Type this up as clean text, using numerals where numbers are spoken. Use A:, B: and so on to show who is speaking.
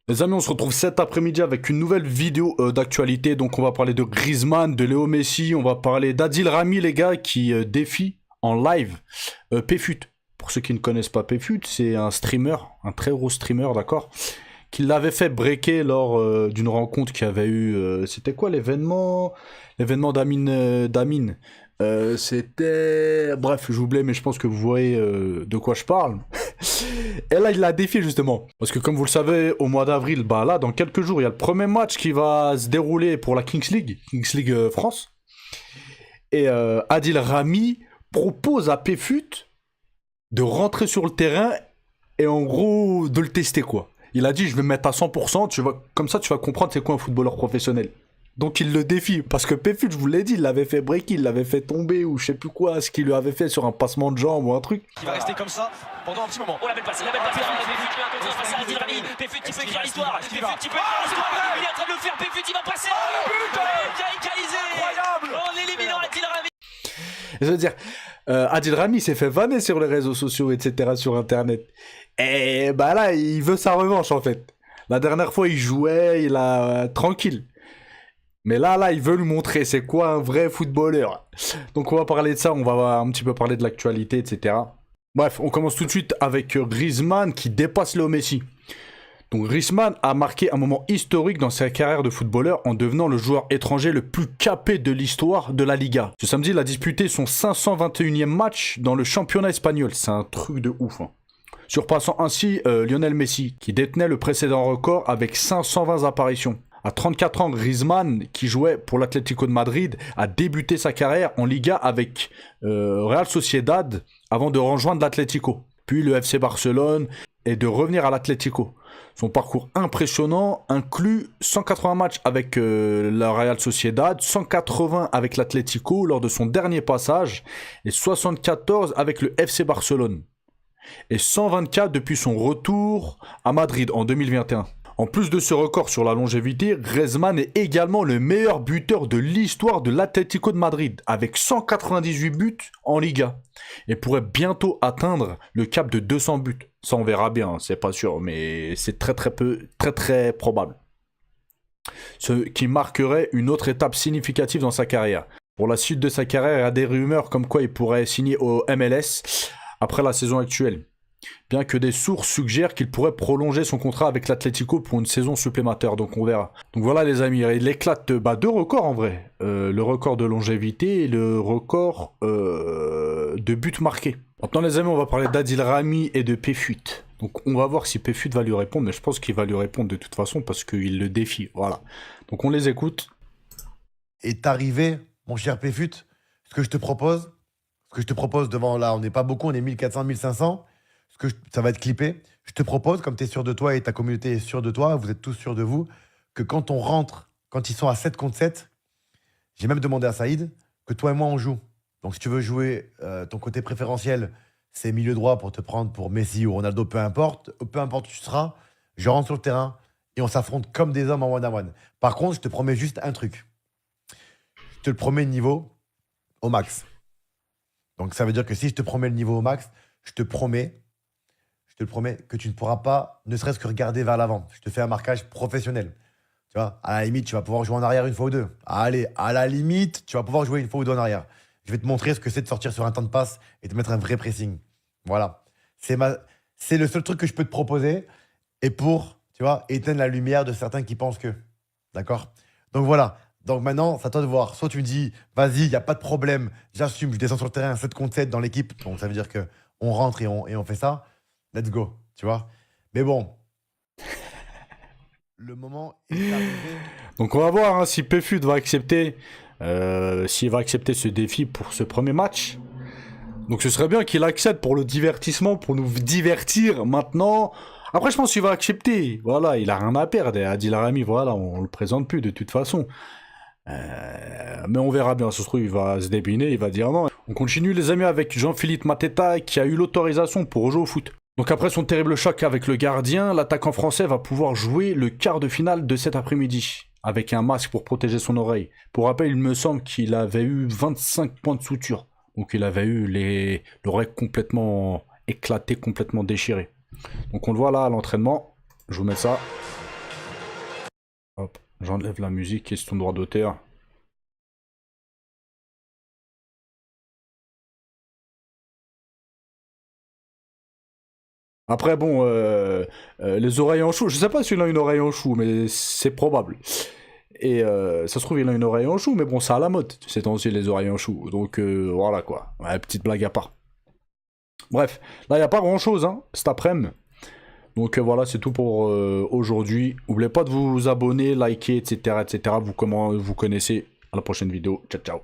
A: Les amis, on se retrouve cet après-midi avec une nouvelle vidéo d'actualité. Donc on va parler de Griezmann, de Léo Messi, on va parler d'Adil Rami, les gars, qui défie en live Pfut. Pour ceux qui ne connaissent pas Pfut, c'est un streamer, un très gros streamer, d'accord, qui l'avait fait breaker lors d'une rencontre qui avait eu... c'était quoi l'événement? L'événement d'Amine. C'était... Bref, j'oublie, mais je pense que vous voyez de quoi je parle. Et là, il l'a défié justement. Parce que comme vous le savez, au mois d'avril, bah là, dans quelques jours, il y a le premier match qui va se dérouler pour la Kings League France. Et Adil Rami propose à Pfut de rentrer sur le terrain et en gros de le tester, quoi. Il a dit, je vais me mettre à 100%, comme ça tu vas comprendre c'est quoi un footballeur professionnel. Donc il le défie, parce que Pfut, je vous l'ai dit, il l'avait fait breaker, il l'avait fait tomber, ou je sais plus quoi, ce qu'il lui avait fait sur un passement de jambe ou un truc.
B: Il va rester comme ça pendant un petit moment. Oh la belle passe, Pfut face à Adil Rami. Pfut qui peut écrire l'histoire. Pfut qui peut écrire l'histoire. Il est en train de le faire, Pfut il va passer. Il a égalisé. Incroyable. En éliminant Adil Rami.
A: Je veux dire, Adil Rami s'est fait vanner sur les réseaux sociaux, etc., sur internet. Et bah là, il veut sa revanche en fait. La dernière fois, il jouait, il a tranquille. Mais là, il veut lui montrer c'est quoi un vrai footballeur. Donc on va parler de ça, on va un petit peu parler de l'actualité, etc. Bref, on commence tout de suite avec Griezmann qui dépasse Léo Messi. Donc Griezmann a marqué un moment historique dans sa carrière de footballeur en devenant le joueur étranger le plus capé de l'histoire de la Liga. Ce samedi, il a disputé son 521e match dans le championnat espagnol. C'est un truc de ouf, hein. Surpassant ainsi Lionel Messi, qui détenait le précédent record avec 520 apparitions. À 34 ans, Griezmann, qui jouait pour l'Atlético de Madrid, a débuté sa carrière en Liga avec Real Sociedad avant de rejoindre l'Atlético, puis le FC Barcelone et de revenir à l'Atlético. Son parcours impressionnant inclut 180 matchs avec la Real Sociedad, 180 avec l'Atlético lors de son dernier passage et 74 avec le FC Barcelone. Et 124 depuis son retour à Madrid en 2021. En plus de ce record sur la longévité, Griezmann est également le meilleur buteur de l'histoire de l'Atlético de Madrid, avec 198 buts en Liga, et pourrait bientôt atteindre le cap de 200 buts. Ça on verra bien, c'est pas sûr, mais c'est très probable. Ce qui marquerait une autre étape significative dans sa carrière. Pour la suite de sa carrière, il y a des rumeurs comme quoi il pourrait signer au MLS après la saison actuelle. Bien que des sources suggèrent qu'il pourrait prolonger son contrat avec l'Atlético pour une saison supplémentaire, donc on verra. Donc voilà les amis, il éclate deux records en vrai. Le record de longévité et le record de buts marqués. Maintenant les amis, on va parler d'Adil Rami et de Pfut. Donc on va voir si Pfut va lui répondre, mais je pense qu'il va lui répondre de toute façon parce qu'il le défie. Voilà. Donc on les écoute.
C: Est arrivé, mon cher Pfut, ce que je te propose devant là, on n'est pas beaucoup, on est 1400, 1500. Ça va être clippé. Je te propose, comme tu es sûr de toi et ta communauté est sûre de toi, vous êtes tous sûrs de vous, que quand on rentre, quand ils sont à 7 contre 7, j'ai même demandé à Saïd que toi et moi on joue. Donc si tu veux jouer ton côté préférentiel, c'est milieu droit pour te prendre pour Messi ou Ronaldo, peu importe où tu seras, je rentre sur le terrain et on s'affronte comme des hommes en one-on-one. Par contre, je te promets juste un truc. Je te le promets le niveau au max. Donc ça veut dire que si je te promets le niveau au max, je te promets que tu ne pourras pas, ne serait-ce que regarder vers l'avant. Je te fais un marquage professionnel. Tu vois, à la limite, tu vas pouvoir jouer en arrière une fois ou deux. Allez, à la limite, tu vas pouvoir jouer une fois ou deux en arrière. Je vais te montrer ce que c'est de sortir sur un temps de passe et de mettre un vrai pressing. Voilà. C'est le seul truc que je peux te proposer et pour, tu vois, éteindre la lumière de certains qui pensent que. D'accord? Donc voilà. Donc maintenant, c'est à toi de voir. Soit tu me dis, vas-y, il n'y a pas de problème, j'assume, je descends sur le terrain 7 contre 7 dans l'équipe. Donc ça veut dire qu'on rentre et on fait ça. Let's go, tu vois. Mais bon, le moment est arrivé.
A: Donc on va voir hein, si Pfut va accepter, s'il va accepter ce défi pour ce premier match. Donc ce serait bien qu'il accepte pour le divertissement, pour nous divertir maintenant. Après je pense qu'il va accepter. Voilà, il a rien à perdre. Adil Rami, voilà, on le présente plus de toute façon. Mais on verra bien, ça se trouve il va se débiner, il va dire non. On continue les amis avec Jean-Philippe Mateta qui a eu l'autorisation pour jouer au foot. Donc après son terrible choc avec le gardien, l'attaquant français va pouvoir jouer le quart de finale de cet après-midi, avec un masque pour protéger son oreille. Pour rappel, il me semble qu'il avait eu 25 points de suture. Donc il avait eu l'oreille complètement éclatée, complètement déchirée. Donc on le voit là à l'entraînement. Je vous mets ça. Hop, j'enlève la musique, question de droit d'auteur. Après, bon, les oreilles en chou, je sais pas s'il a une oreille en chou, mais c'est probable. Et ça se trouve, il a une oreille en chou, mais bon, c'est à la mode, ces temps-ci, les oreilles en chou. Donc voilà quoi, ouais, petite blague à part. Bref, là, il n'y a pas grand-chose, hein, cet après-midi. Donc voilà, c'est tout pour aujourd'hui. N'oubliez pas de vous abonner, liker, etc. etc. Vous connaissez. À la prochaine vidéo. Ciao, ciao.